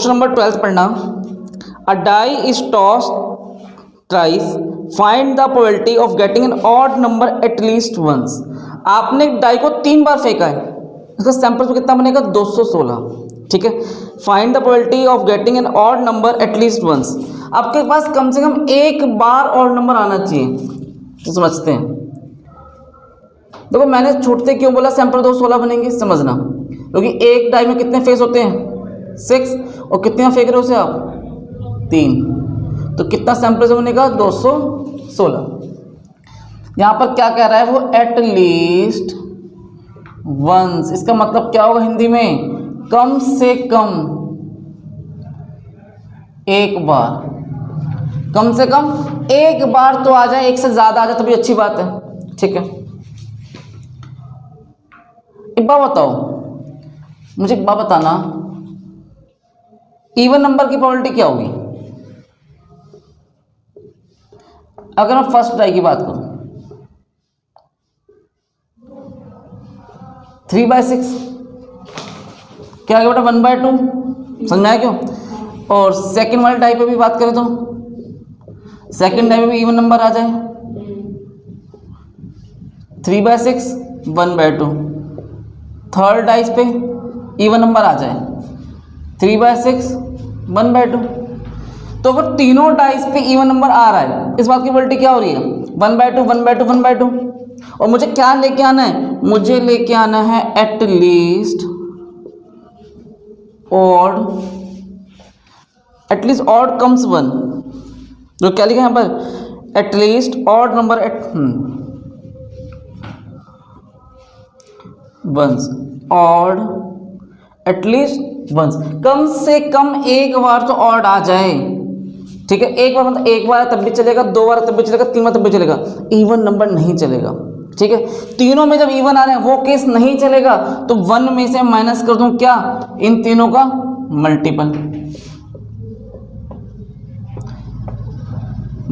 Question number 12 पढ़ना। A die is toss thrice, find the probability of getting an odd number at least once. आपने die को 3 बार फेंका है, इसका sample तो कितना बनेगा 216। ठीक है, find the probability of getting an odd number at least once. आपके पास कम से कम एक बार ऑड नंबर आना चाहिए, तो समझते हैं। देखो मैंने छूटते क्यों बोला सैंपल 216 बनेंगे, समझना, क्योंकि एक डाई में कितने फेस होते हैं 6, और कितने फेंक रहे हो उसे आप 3, तो कितना सैंपल से बनेगा 216। यहाँ पर क्या कह रहा है वो, एट लीस्ट वंस। इसका मतलब क्या होगा हिंदी में, कम से कम एक बार। कम से कम एक बार तो आ जाए, एक से ज्यादा आ जाए तो भी अच्छी बात है। ठीक है, एक बात बताओ मुझे, एक बात बताना, इवन नंबर की प्रोबेबिलिटी क्या होगी? अगर मैं फर्स्ट डाई की बात करूं 3/6, क्या आ गया बेटा 1/2, समझ में आया क्यों? और सेकंड वाले डाई पे भी बात करें तो सेकंड डाई में भी इवन नंबर आ जाए 3/6 1/2। थर्ड डाइस पे इवन नंबर आ जाए 3/6 1/2। तो अगर तीनों डाइस पे इवन नंबर आ रहा है, इस बात की प्रोबेबिलिटी क्या हो रही है 1/2 1/2 1/2। और मुझे क्या लेके आना है, मुझे लेके आना है एट लीस्ट ऑड कम्स 1। जो क्या लिखा है यहाँ पर, at least odd number at once, odd at least once, कम से कम एक बार तो ऑड आ जाए। ठीक है, एक बार मतलब एक बार तब भी चलेगा, 2 बार तब भी चलेगा, 3 बार तब भी चलेगा, इवन नंबर नहीं चलेगा। ठीक है, तीनों में जब इवन आ रहे हैं वो केस नहीं चलेगा, तो 1 में से माइनस कर दूं क्या, इन तीनों का मल्टीपल।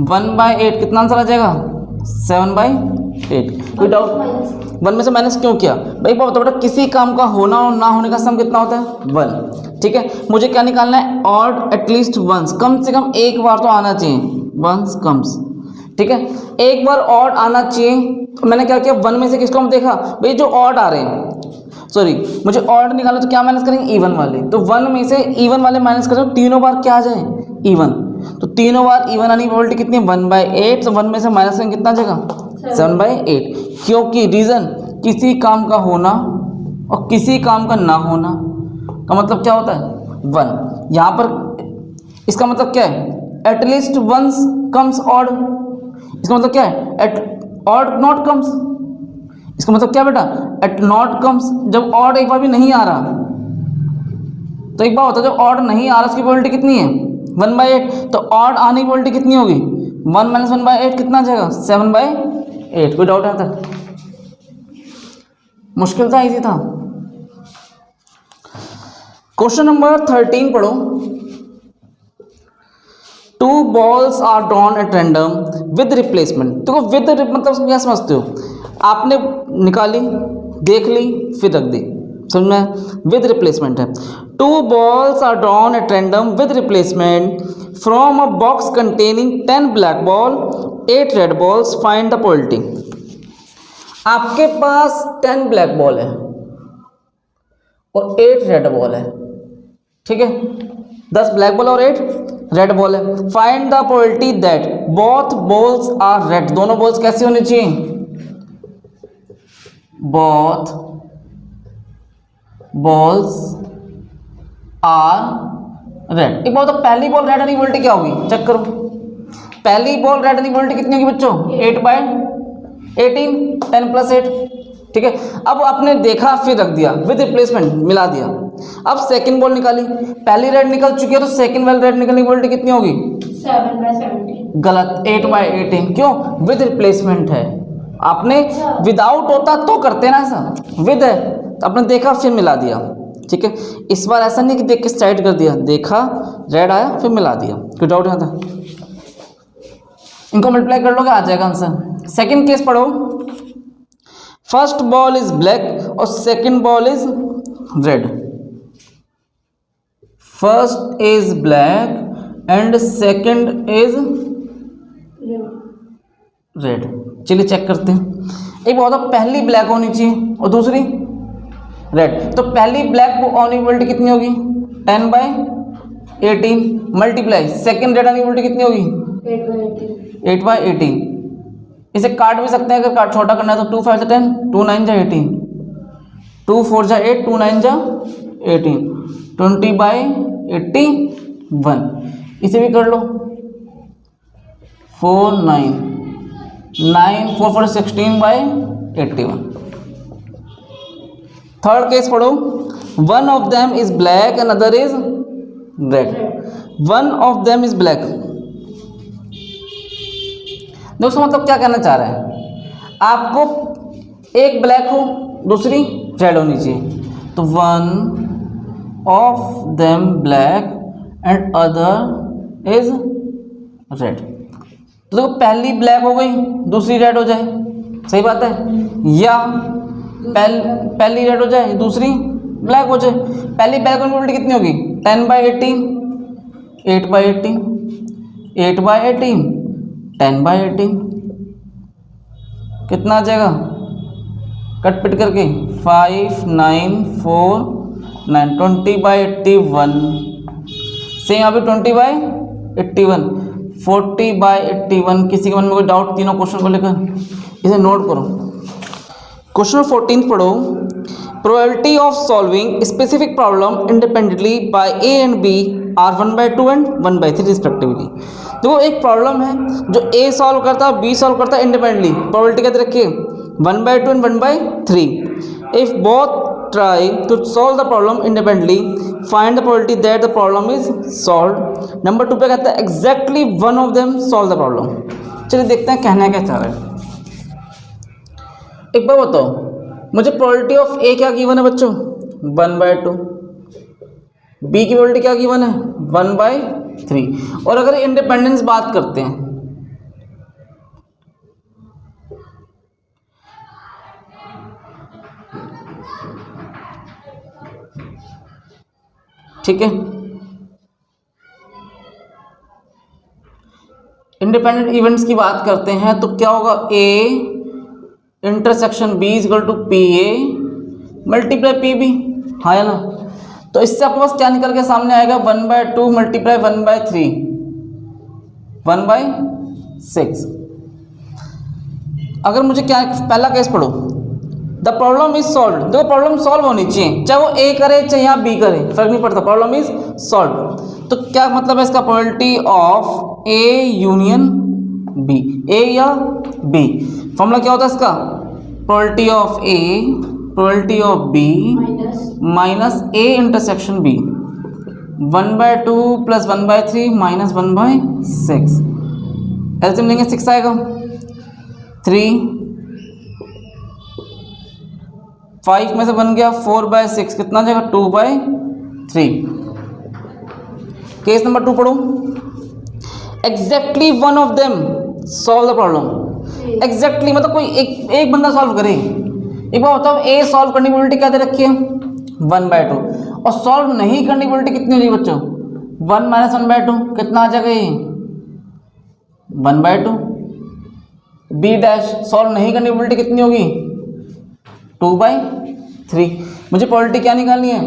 1/8 कितना आंसर आ जाएगा 7/8। कोई डाउट? 1 में से माइनस क्यों किया भाई? बात बताओ बेटा, किसी काम का होना और ना होने का सम कितना होता है 1। ठीक है, मुझे क्या निकालना है, ऑड एटलीस्ट वंस, कम से कम एक बार तो आना चाहिए, वंस कम्स। ठीक है, एक बार ऑड आना चाहिए, तो मैंने क्या किया 1 में से किसको हम देखा भाई, जो ऑड आ रहे हैं, सॉरी मुझे ऑड निकालना, तो क्या माइनस करेंगे इवन वाले, तो 1 में से इवन वाले माइनस कर दो, तीनों बार क्या आ जाए इवन, तो तीनों बार इवन आने की प्रोबेबिलिटी कितनी है 1/8। तो 1 में से माइनस करेंगे कितना आ जाएगा 7/8, क्योंकि रीजन किसी काम का होना और किसी काम का ना होना का मतलब क्या होता है 1। यहाँ पर इसका मतलब क्या है, एटलीस्ट वंस कम्स ऑड, इसका मतलब क्या है, एट ऑड नॉट कम्स, इसका मतलब क्या बेटा, एट नॉट कम्स, जब ऑड एक बार भी नहीं आ रहा, तो एक बार होता है जब ऑड नहीं आ रहा उसकी प्रोबेबिलिटी कितनी है 1/8, तो ऑड आने की प्रोबेबिलिटी कितनी होगी 1 - 1/8 कितना आ जाएगा 7/8। कोई डाउट है तक? मुश्किल था, इजी था? क्वेश्चन नंबर 13 पढ़ो। 2 balls are drawn at random with replacement. देखो विद मतलब क्या समझते हो, आपने निकाली, देख ली, फिर रख दी, समझ में? विद रिप्लेसमेंट है। 2 balls are drawn at random with replacement from a box containing 10 black ball 8 red balls, find the probability. आपके पास 10 ब्लैक बॉल है और 8 रेड बॉल है। ठीक है, 10 ब्लैक बॉल और 8 रेड बॉल है। Find the probability that both balls are red. दोनों बॉल्स कैसी होनी चाहिए, बोथ बॉल्स आर रेड। एक बात, पहली बॉल रेड आने की प्रोबेबिलिटी क्या होगी, चेक करो। पहली बॉल रेड आने की प्रोबेबिलिटी कितनी होगी बच्चों 8/18, 10 + 8। ठीक है, अब आपने देखा फिर रख दिया, विद रिप्लेसमेंट मिला दिया। अब सेकंड बॉल निकाली, पहली रेड निकल चुकी है, तो सेकंड वाली रेड निकलने की प्रोबेबिलिटी कितनी होगी 7/17। गलत, 8/18। क्यों, विद रिप्लेसमेंट है। आपने विदाउट होता तो करते ना ऐसा, विद है तो आपने देखा फिर मिला दिया। ठीक है, इस बार ऐसा नहीं कि देख के साइड कर दिया, देखा रेड आया फिर मिला दिया। कोई डाउट यहाँ था? इनको मल्टीप्लाई कर लोगे आ जाएगा आंसर। सेकंड केस पढ़ो। फर्स्ट बॉल इज ब्लैक और second ball is red. First is black and second is red. चलिए चेक करते हैं। एक बात है, पहली ब्लैक होनी चाहिए और दूसरी रेड। तो पहली ब्लैक होने की प्रोबेबिलिटी कितनी होगी? 10/18 मल्टीप्लाई सेकंड रेड आने की प्रोबेबिलिटी कितनी होगी? 8/18। इसे काट भी सकते हैं, अगर काट छोटा करना है तो 2 5 10, 2 9 जा 18, 2 4 जा 8, 2 9 जा 18, 20/81। इसे भी कर लो, 4 9 9 4 4 16/81। थर्ड केस पढ़ो। One of them is black and other is red. One of them is black, दोस्तों मतलब क्या कहना चाह रहा है? आपको एक ब्लैक हो, दूसरी रेड होनी चाहिए। तो one of them black and other is red. तो देखो पहली ब्लैक हो गई, दूसरी रेड हो जाए, सही बात है। या पहली रेड हो जाए, दूसरी ब्लैक हो जाए। पहली ब्लैक होने की प्रोबेबिलिटी कितनी होगी? 10/18, 8/18, 8/18, 10/18। कितना आ जाएगा कट पिट करके? 5 9 4 9, 20/81। सेम यहाँ पे 20/81, 40/81। किसी के मन में कोई डाउट तीनों क्वेश्चन को लेकर? इसे नोट करो। क्वेश्चन 14 पढ़ो। Probability of solving specific problem independently by A and B are 1/2 and 1/3 respectively. देखो एक प्रॉब्लम है जो ए सॉल्व करता है, बी सॉल्व करता है इंडिपेंडेंटली। प्रोबेबिलिटी क्या रखिए? 1/2 and 1/3। If both try to solve the problem independently, find the probability that the problem is solved. Number 2 पे कहता है exactly one of them solve the problem। चलिए देखते हैं कहना क्या चाह रहा है। एक बार बताओ मुझे, प्रोबेबिलिटी ऑफ ए क्या गिवन है बच्चों? 1/2। बी की प्रोबेबिलिटी क्या गिवन है? 1/3। और अगर इंडिपेंडेंस बात करते हैं, ठीक है, इंडिपेंडेंट इवेंट्स की बात करते हैं तो क्या होगा? A intersection B is equal to P A multiply P B, हाँ है ना। तो इससे आपके पास क्या निकल के सामने आएगा? 1/2 मल्टीप्लाई 1/3, 1/6। अगर मुझे क्या, पहला केस पढ़ो, द प्रॉब्लम इज सॉल्व। देखो प्रॉब्लम सॉल्व होनी चाहिए, चाहे वो ए करे चाहे यहाँ बी करे, फर्क नहीं पड़ता, प्रॉब्लम इज सॉल्व। तो क्या मतलब है इसका? Probability of A union B, A या बी। फॉर्मूला क्या होता है इसका? Probability of A, probability of B minus A intersection B. 1/2 plus 1/3 minus 1/6। LCM लेंगे 6 आएगा, 3 5 में से बन गया 4/6, कितना जाएगा? 2/3। केस नंबर 2 पढ़ो। Exactly one of them solve the problem. Exactly मतलब कोई एक बंदा सॉल्व करे। एक बार बताओ, ए सॉल्व करने की प्रोबेबिलिटी क्या दे रखी है? 1/2। और सॉल्व नहीं करने की प्रोबेबिलिटी कितनी होगी बच्चों? 1 - 1/2, कितना आ जाएगा ये? 1/2। बी डैश सॉल्व नहीं करने की प्रोबेबिलिटी कितनी होगी? 2/3। मुझे प्रोबेबिलिटी क्या निकालनी है?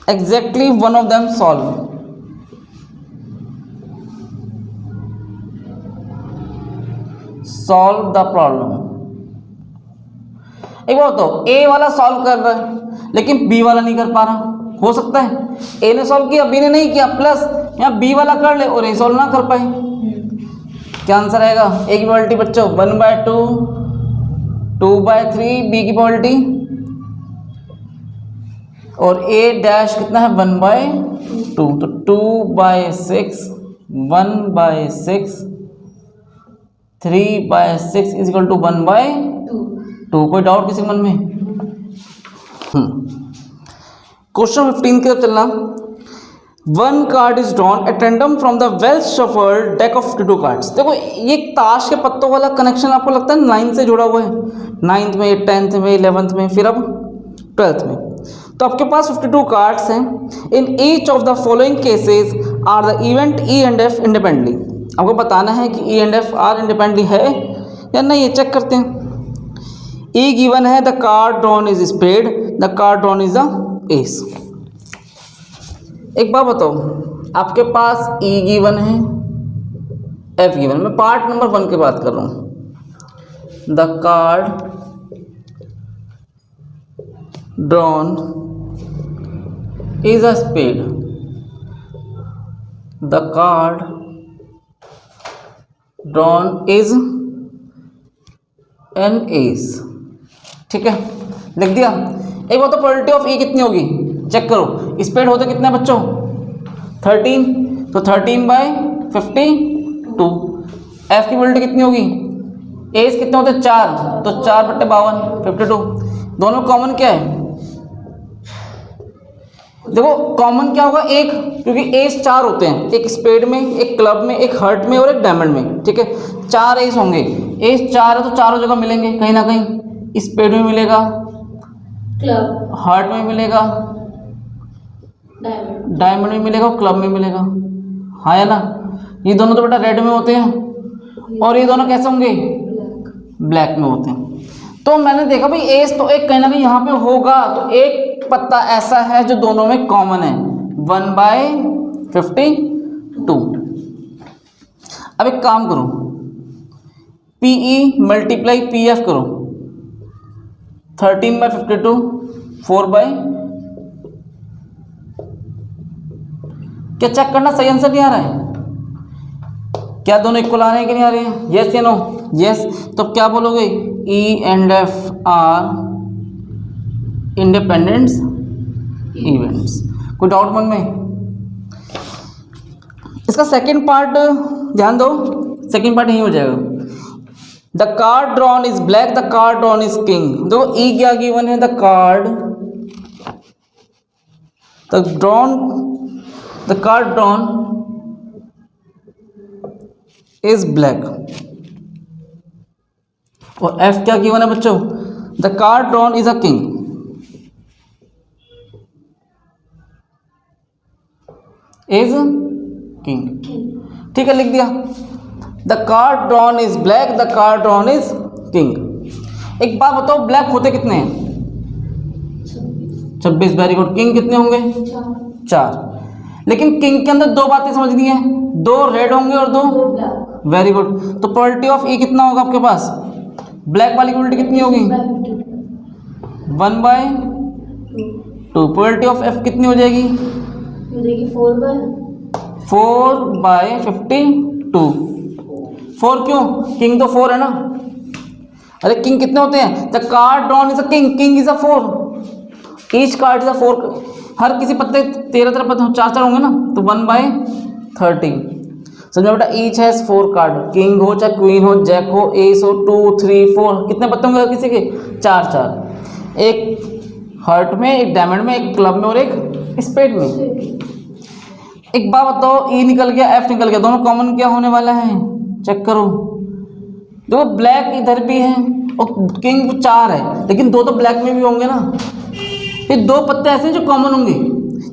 Exactly one of them solve. Solve the problem. एक बात तो ए वाला सॉल्व कर रहा है लेकिन बी वाला नहीं कर पा रहा, हो सकता है ए ने सॉल्व किया बी ने नहीं किया, प्लस यहाँ बी वाला कर ले और ए सॉल्व ना कर पाए। क्या आंसर आएगा? ए की प्रोबेबिलिटी बच्चों 1/2, 2/3 बी की प्रोबेबिलिटी, और ए डैश कितना है? 1/2। तो 2/6, 1/6, 3/6 इज इक्वल टू 1/2। कोई डाउट किसी मन में? क्वेश्चन 15 की तरफ चलना। One card is drawn at random from the well shuffled deck of 52 cards. देखो ये ताश के पत्तों वाला कनेक्शन आपको लगता है 9 से जुड़ा हुआ है, 9th में, 10th में, 11th में, फिर अब 12th में। तो आपके पास 52 कार्ड्स हैं। In each of the following cases are the event E and F independently. आपको बताना है कि E and F are independently है या नहीं, ये चेक करते हैं। ई गिवन है the card drawn is spade, the card drawn is the ace. एक बात बताओ, आपके पास ई गिवन है, एफ गिवन है। मैं पार्ट नंबर 1 की बात कर रहा हूँ। The card drawn is a spade, the card drawn is an ace। ठीक है, लिख दिया। एक बात, तो प्रोबेबिलिटी ऑफ ई कितनी होगी चेक करो। स्पेड होते कितने बच्चों 13, तो 13/52। एफ की प्रोबेबिलिटी कितनी होगी, एस कितने होते 4, तो 4/52 52। दोनों कॉमन क्या है, देखो कॉमन क्या होगा एक, क्योंकि एस 4 होते हैं, एक स्पेड में, एक क्लब में, एक हर्ट में और एक डायमंड में। ठीक है, 4 एस होंगे। एस 4 है तो चारों जगह मिलेंगे कहीं ना कहीं। स्पेड में मिलेगा, क्लब, हर्ट में मिलेगा, डायमंड में मिलेगा और क्लब में मिलेगा। हाँ है ना, ये दोनों तो बेटा रेड में होते हैं और ये दोनों कैसे होंगे, ब्लैक में होते हैं। तो मैंने देखा भाई एस तो एक कहीं ना कहीं यहाँ पे होगा, तो एक पत्ता ऐसा है जो दोनों में कॉमन है, 1/52। अब एक काम करो, PE मल्टीप्लाई PF करो, 13/52 4 क्या चेक करना सही आंसर नहीं आ रहा है, क्या दोनों इक्वल आ रहे हैं कि नहीं आ रहे हैं, यस या नो, यस। तो क्या बोलोगे, E and F are independent events. कोई डाउट मन में? इसका सेकंड पार्ट ध्यान दो, सेकंड पार्ट यही हो जाएगा। The card drawn is black, the card drawn is king. देखो ई क्या गिवन है, the card drawn is black, और एफ क्या गिवन है बच्चों, the card drawn is a king. Is king, ठीक है, लिख दिया। The card drawn is black, the card drawn is king. एक बात बताओ, ब्लैक होते कितने हैं, 26, वेरी गुड। किंग कितने होंगे, 4। लेकिन किंग के अंदर 2 बातें समझनी है, 2 रेड होंगे और 2 वेरी गुड। तो प्रोबेबिलिटी ऑफ ई कितना होगा आपके पास, ब्लैक वाली प्रोबेबिलिटी कितनी होगी, 1/2। प्रोबेबिलिटी ऑफ एफ कितनी हो जाएगी, 4/52। 4 क्यों, किंग तो 4 है ना। अरे किंग कितने होते हैं, the card drawn is a king, king is a 4, each card is a 4। हर किसी पत्ते 13 पत्ते 4 होंगे ना, तो 1/13। समझ में बेटा, ईच हैज 4 कार्ड, किंग हो चाहे क्वीन हो, जैक हो, एस हो, 2 3 4, कितने पत्ते होंगे किसी के, 4। एक हर्ट में, एक डायमंड में, एक क्लब में और एक स्पेड में। एक बात बताओ, ई निकल गया, एफ निकल गया, दोनों कॉमन क्या होने वाला है, चेक करो। देखो ब्लैक इधर भी है और किंग 4 है, लेकिन 2 तो ब्लैक में भी होंगे ना। ये 2 पत्ते ऐसे हैं जो कॉमन होंगे,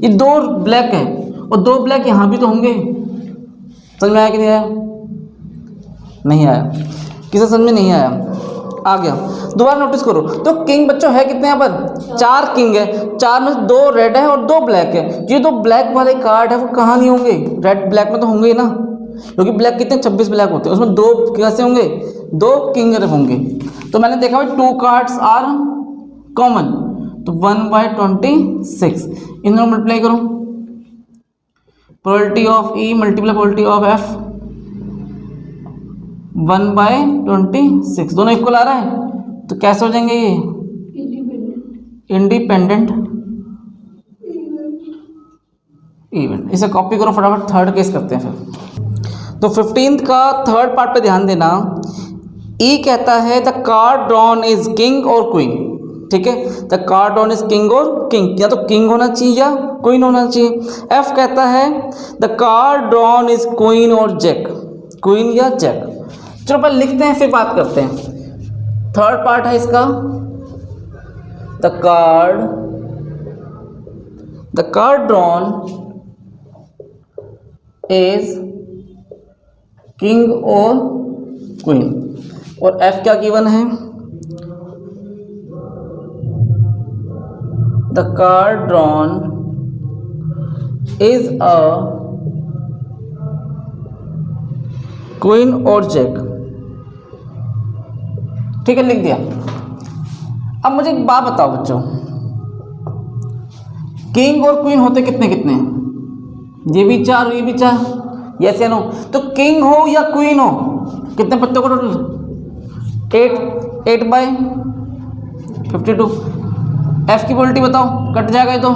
ये 2 ब्लैक है और 2 ब्लैक यहाँ भी तो होंगे। समझ में आया कि नहीं आया, नहीं आया, किसी समझ में नहीं आया, आ गया। दोबारा नोटिस करो, तो किंग बच्चों है कितने यहाँ पर, 4 किंग है, 4 में 2 रेड है और 2 ब्लैक है। ये 2 ब्लैक वाले कार्ड है वो कहाँ नहीं होंगे, रेड ब्लैक में तो होंगे ही ना, क्योंकि ब्लैक कितने 26 ब्लैक होते हैं, उसमें 2 कैसे होंगे, 2 किंग होंगे। तो मैंने देखा भाई 2 कार्ड्स आर कॉमन, तो 1/26 इन दोनों मल्टीप्लाई करो, probability of E multiply probability of F, 1/26, दोनों इक्वल आ रहा है, तो कैसे हो जाएंगे ये, इंडिपेंडेंट इवेंट। इसे कॉपी करो फटाफट, थर्ड केस करते हैं फिर। तो 15th का थर्ड पार्ट पे ध्यान देना। ई कहता है the card drawn is king और क्वीन, ठीक है, the card drawn is king और किंग, या तो किंग होना चाहिए या क्वीन होना चाहिए। एफ कहता है the card drawn is queen और जैक, क्वीन या जैक। चलो पहले लिखते हैं फिर बात करते हैं। थर्ड पार्ट है इसका, the card the card drawn is king और क्वीन, और एफ क्या गिवन है, the card drawn is a queen और जैक। ठीक है, लिख दिया। अब मुझे एक बात बताओ बच्चों, किंग और क्वीन होते कितने कितने, ये भी 4 ये भी 4, यस या नो। तो किंग हो या क्वीन हो, कितने पत्तों को टोटल 8 बाय 52। एफ की प्रोबेबिलिटी बताओ, कट जाएगा ये तो,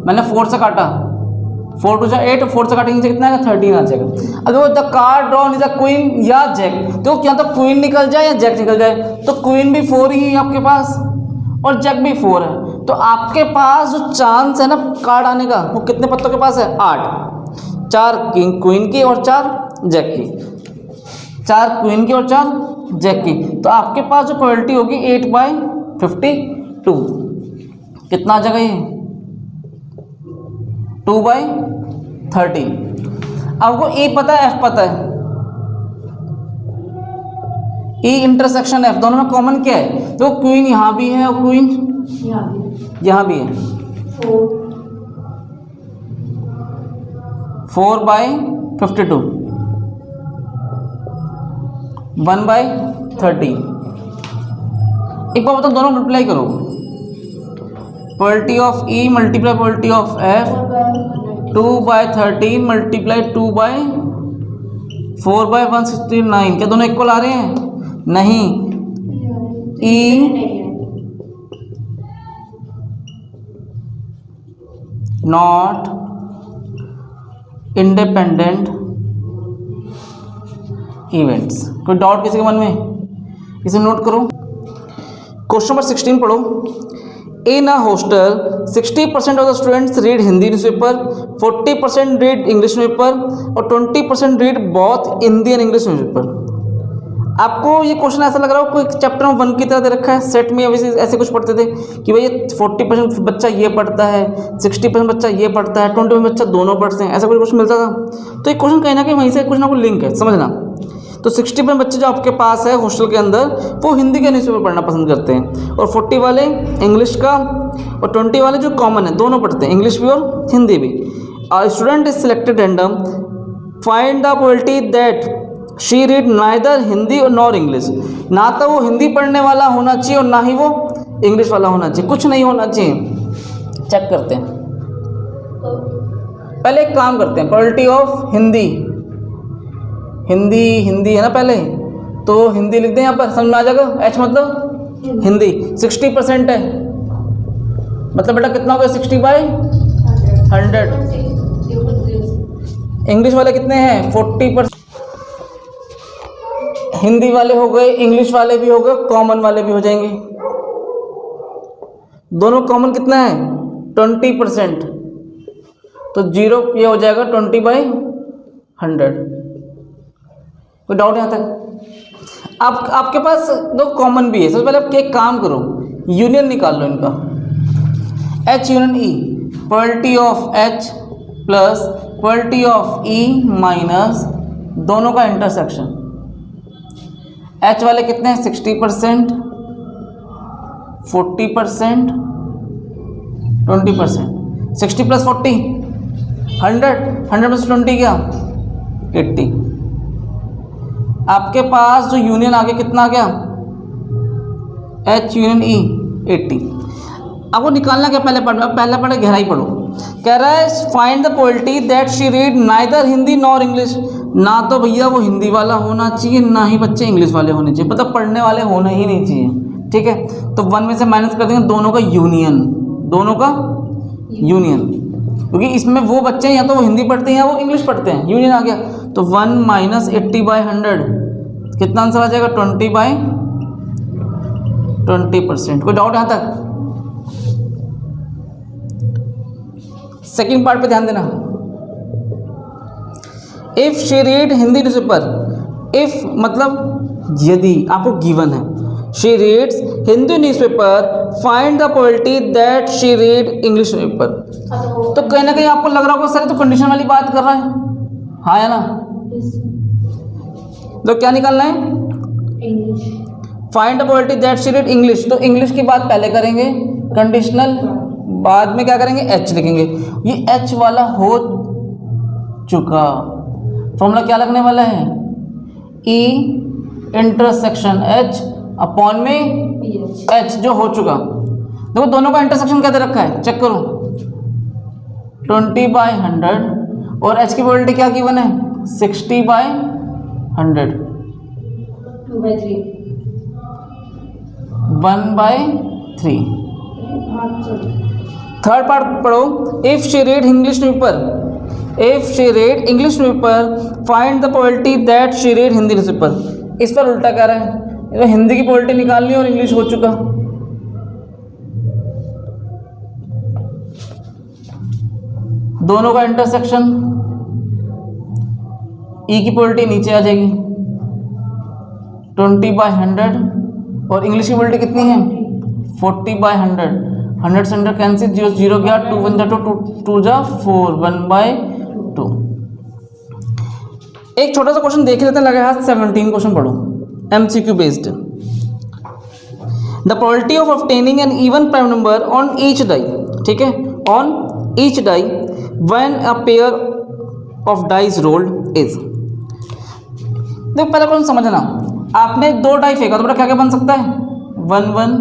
मैंने 4 से काटा, 4 2 8, 4 से काटेंगे कितना आएगा 13 आ जाएगा। अगर the card drawn is a queen या जैक, तो क्या तो क्वीन निकल जाए या जैक निकल जाए, तो क्वीन भी 4 ही है आपके पास और जैक भी 4 है, तो आपके पास जो चांस है ना कार्ड आने का वो कितने पत्तों के पास है, 8। 4 किंग क्वीन की और 4 जैक की, 4 क्वीन की और 4 जैक की, तो आपके पास जो प्रोबेबिलिटी होगी 8 बाय 52, कितना आ जाएगा ये 2 बाय 13। आपको ए पता है एफ पता है, ई इंटरसेक्शन एफ दोनों में कॉमन क्या है, तो क्वीन यहाँ भी है और क्वीन यहाँ भी है, 4 बाय 52, 1 बाय 13। एक बार बताओ, दोनों मल्टीप्लाई करो, probability of E multiply probability of F, 2 by 13 multiply 2 by 4 by 169, क्या दोनों इक्वल आ रहे हैं, नहीं, ई नॉट इंडिपेंडेंट इवेंट्स। कोई डाउट किसी के मन में, इसे नोट करो। क्वेश्चन नंबर 16 पढ़ो। In a hostel, 60% of the students read Hindi newspaper, 40% read English newspaper और 20% read both Hindi and English newspaper। आपको ये क्वेश्चन ऐसा लग रहा हो कोई चैप्टर 1 की तरह दे रखा है, सेट में अभी ऐसे कुछ पढ़ते थे कि भाई ये 40% बच्चा ये पढ़ता है, 60% बच्चा ये पढ़ता है, 20% बच्चा दोनों पढ़ते हैं, ऐसा कुछ क्वेश्चन मिलता था। तो ये क्वेश्चन कहीं ना कहीं वहीं से कुछ ना कुछ लिंक है, समझना। तो 60% बच्चे जो आपके पास है हॉस्टल के अंदर वो हिंदी का न्यूज़पेपर पढ़ना पसंद करते हैं, और 40 वाले इंग्लिश का, और 20 वाले जो कॉमन है दोनों पढ़ते हैं, इंग्लिश भी और हिंदी भी। Student is selected random, find the probability that she read neither Hindi और नॉर इंग्लिश। ना तो वो हिंदी पढ़ने वाला होना चाहिए और ना ही वो इंग्लिश वाला होना चाहिए, कुछ नहीं होना चाहिए। चेक करते हैं, पहले एक काम करते हैं, प्रोबेबिलिटी ऑफ हिंदी, हिंदी है ना पहले, तो हिंदी लिख दें यहाँ पर, समझ में आ जाएगा। एच मतलब हिंदी, 60% है, मतलब बेटा कितना हो गया 60 बाय 100। इंग्लिश वाले कितने हैं 40%, हिंदी वाले हो गए, इंग्लिश वाले भी हो गए, कॉमन वाले भी हो जाएंगे। दोनों कॉमन कितना है 20%, तो 0 ये हो जाएगा 20 बाय 100। कोई डाउट यहाँ तक? आपके पास 2 कॉमन भी है। सबसे पहले आप एक काम करो, यूनियन निकाल लो इनका, H union E, probability of H plus probability of E minus दोनों का इंटरसेक्शन। H वाले कितने हैं 60%, 40%, 20%, 60 प्लस 40 100, 100 प्लस 20 क्या 80। आपके पास जो यूनियन आगे कितना आ गया H यूनियन E 80। आपको निकालना क्या, पहले पढ़े गहराई पढ़ो। कह रहा है find the probability that she read neither Hindi nor English. ना तो भैया वो हिंदी वाला होना चाहिए, ना ही बच्चे इंग्लिश वाले होने चाहिए, मतलब पढ़ने वाले होना ही नहीं चाहिए। ठीक है, तो 1 में से माइनस कर देंगे, दोनों का यूनियन, दोनों का यूनियन, क्योंकि इसमें वो बच्चे हैं या तो वो हिंदी पढ़ते हैं या वो इंग्लिश पढ़ते हैं, यूनियन आ गया। तो 1 माइनस 80 बाय 100 कितना आंसर आ जाएगा 20 बाय 20%। कोई डाउट यहाँ तक? सेकंड पार्ट पे ध्यान देना। If she read Hindi newspaper, if मतलब यदि आपको गिवन है, she reads Hindi newspaper, find the probability that she read English newspaper. तो कहीं ना कहीं आपको लग रहा होगा सर तो कंडीशन वाली बात कर रहा है, हाँ या ना? तो क्या निकालना है? English. Find the probability that she read English, तो इंग्लिश की बात पहले करेंगे, कंडीशनल बाद में क्या करेंगे, एच लिखेंगे। ये एच वाला हो चुका, फॉर्मूला क्या लगने वाला है? ई इंटरसेक्शन एच अपॉन में पीएच। एच जो हो चुका। देखो दोनों का इंटरसेक्शन क्या दे रखा है, चेक करो, 20/100 और एच की प्रोबेबिलिटी क्या गिवन है, 60/100, 2/3। 1/3। हाँ चलो। थर्ड पार्ट पढ़ो, if she read English newspaper, if she read English newspaper find the probability that she read Hindi newspaper. इस पर उल्टा कह रहा है, तो हिंदी की प्रोबेबिलिटी निकालनी और इंग्लिश हो चुका। दोनों का इंटरसेक्शन, ई की प्रोबेबिलिटी नीचे आ जाएगी 20/100 और इंग्लिश की प्रोबेबिलिटी कितनी है 40/100। 100 से 100 कैंसिल, 0 0 गया, 2 1 जा 2 2 जा 4, 1/2। एक छोटा सा क्वेश्चन देख लेते हैं, लगे हाथ 17 क्वेश्चन पढ़ो, MCQ based. The probability of obtaining an even prime number on each die, ठीक है, on each die when a pair of dies rolled is. देखो पहला क्वेश्चन समझना, आपने 2 डाई फेंका तो बेटा क्या क्या बन सकता है, 1 1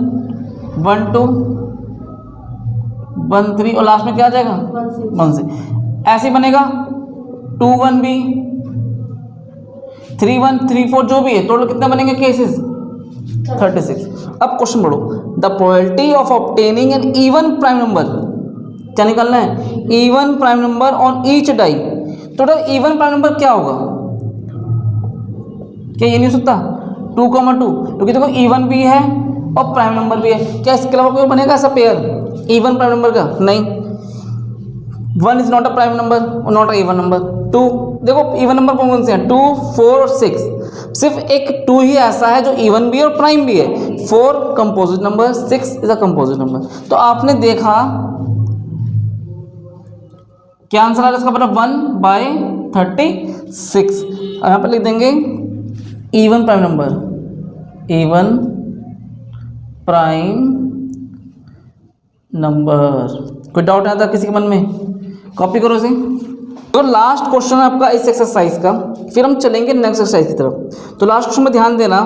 1 2 1 3 और लास्ट में क्या आ जाएगा 1 6। ऐसे ही बनेगा 2 1 भी, 3 1 3 4 जो भी है, टोटल कितने बनेंगे केसेस 36। अब क्वेश्चन पढ़ो, the probability of obtaining an even prime number, क्या निकालना है, even prime number on each die. Total even prime number क्या होगा, क्या ये नहीं हो सकता 2, 2, क्योंकि देखो इवन भी है और प्राइम नंबर भी है। क्या इसके अलावा कोई बनेगा ऐसा पेयर इवन प्राइम नंबर का, नहीं। 1 is not a prime number और नॉट अ इवन नंबर। 2 देखो इवन नंबर कौन कौन से हैं, 2 4 और 6, सिर्फ एक 2 ही ऐसा है जो इवन भी है और प्राइम भी है। 4 composite number, 6 is a composite number. तो आपने देखा क्या आंसर आ रहा है इसका, बेटा 1/36। यहाँ पर लिख देंगे even prime number, even prime number. कोई डाउट आता किसी के मन में, कॉपी करो इसे। तो लास्ट क्वेश्चन है आपका इस एक्सरसाइज का, फिर हम चलेंगे नेक्स्ट एक्सरसाइज की तरफ। तो लास्ट क्वेश्चन में ध्यान देना,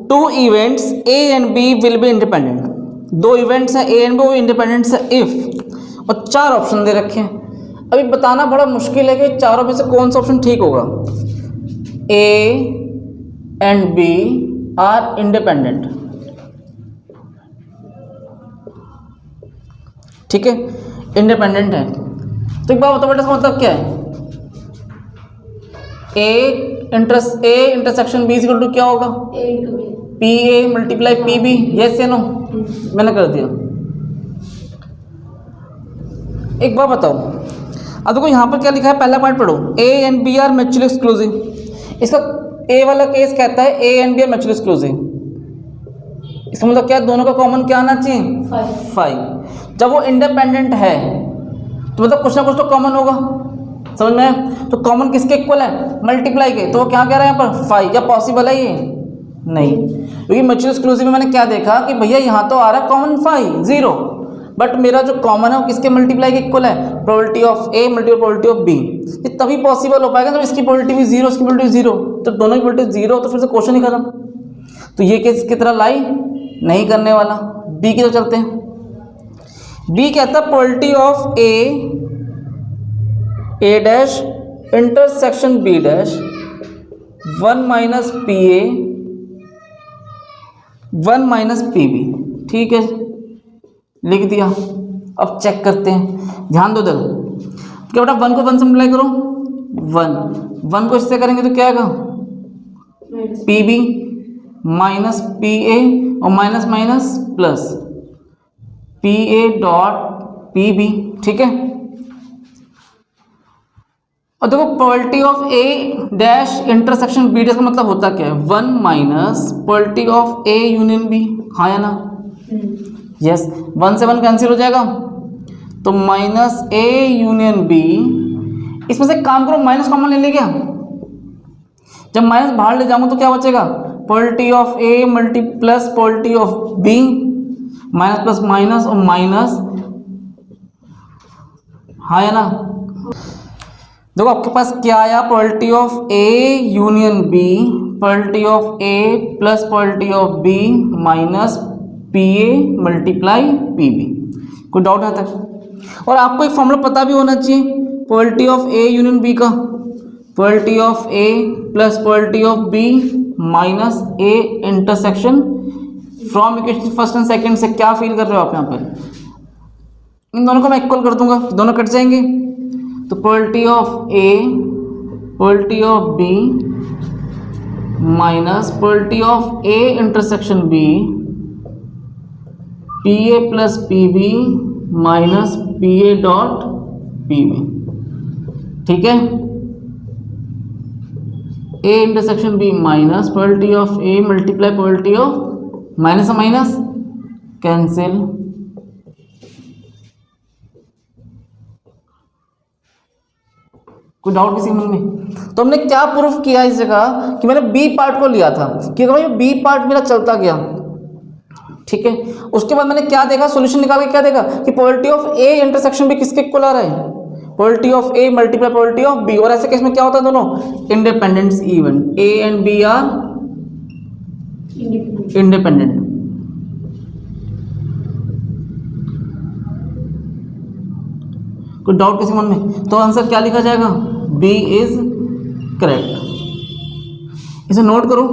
2 events A and B will be independent. 2 events हैं ए एंड बी, वो इंडिपेंडेंट है इफ, और 4 ऑप्शन दे रखे हैं। अभी बताना बड़ा मुश्किल है कि चारों में से कौन सा ऑप्शन ठीक होगा। A and B are independent, ठीक है, इंडिपेंडेंट है। तो एक बात बताओ बेटा इसका मतलब क्या है, A intersection B equal to क्या होगा, A into B। P A multiply P B, yes या नो, मैंने कर दिया। एक बात बताओ, अब देखो यहाँ पर क्या लिखा है, पहला पार्ट पढ़ो, A and B are mutually exclusive. इसका ए वाला केस कहता है A and B are mutually exclusive. इसका मतलब क्या, दोनों का कॉमन क्या आना चाहिए 5। जब वो इंडिपेंडेंट है तो मतलब कुछ ना कुछ तो कॉमन होगा, समझ में आया? तो कॉमन किसके इक्वल है, मल्टीप्लाई के। तो वो क्या कह रहा है यहाँ पर 5, क्या पॉसिबल है ये, नहीं, क्योंकि म्यूचुअल एक्सक्लूसिव में मैंने क्या देखा कि भैया यहाँ तो आ रहा है कॉमन 5 0, बट मेरा जो कॉमन है वो किसके मल्टीप्लाई के इक्वल है, probability of A multiple probability of B. ये तभी पॉसिबल हो पाएगा जब इसकी प्रोबेबिलिटी भी 0, इसकी प्रोबेबिलिटी 0, तो दोनों की प्रोबेबिलिटी 0, तो फिर से क्वेश्चन ही खत्म। तो ये केस की तरह लाई नहीं करने वाला, बी की तरफ चलते हैं। बी कहता है probability of A dash intersection B dash 1 minus P A 1 minus P B, ठीक है, लिख दिया। अब चेक करते हैं, ध्यान दो इधर, क्या बेटा 1 को 1 से मल्टीप्लाई करो, 1 को इससे करेंगे तो क्या आएगा, P B minus P A और minus minus plus P A dot P B, ठीक है। और देखो probability of A dash intersection B dash का मतलब होता क्या है, 1 minus probability of A union B, हाँ या ना, यस, 1 से 1 कैंसिल हो जाएगा, तो माइनस ए यूनियन बी, इसमें से काम करो माइनस कॉमन ले ले क्या, जब माइनस बाहर ले जाऊंगा तो क्या बचेगा, polarity of A multi plus polarity of B, minus plus minus और माइनस, हाँ है ना। देखो आपके पास क्या आया, polarity of A union B, polarity of A plus polarity of B minus P A multiply P B. कोई डाउट आता है? और आपको एक फॉर्मूला पता भी होना चाहिए polarity of A union B का, polarity of A plus polarity of B minus A intersection from equation first and second से। क्या फील कर रहे हो आप यहाँ पर? इन दोनों को मैं इक्वल कर दूंगा, दोनों कट जाएंगे, तो polarity of A polarity of B minus polarity of A intersection B P A plus P B minus P A dot P B. ठीक है, A intersection B minus polarity of A multiply polarity of, minus और minus cancel, कोई doubt किसी मन में? तो हमने क्या प्रूफ किया इस जगह कि मैंने बी पार्ट को लिया था कि भाई बी पार्ट मेरा चलता गया। ठीक है, उसके बाद मैंने क्या देखा, सॉल्यूशन निकाल के क्या देखा कि polarity of A intersection B किसके इक्वल आ रहा है, polarity of A multiply polarity of B. और ऐसे केस में क्या होता है, दोनों independence even, A and B are independent. कोई डाउट किसी मन में? तो आंसर क्या लिखा जाएगा, बी इज करेक्ट। इसे नोट करो।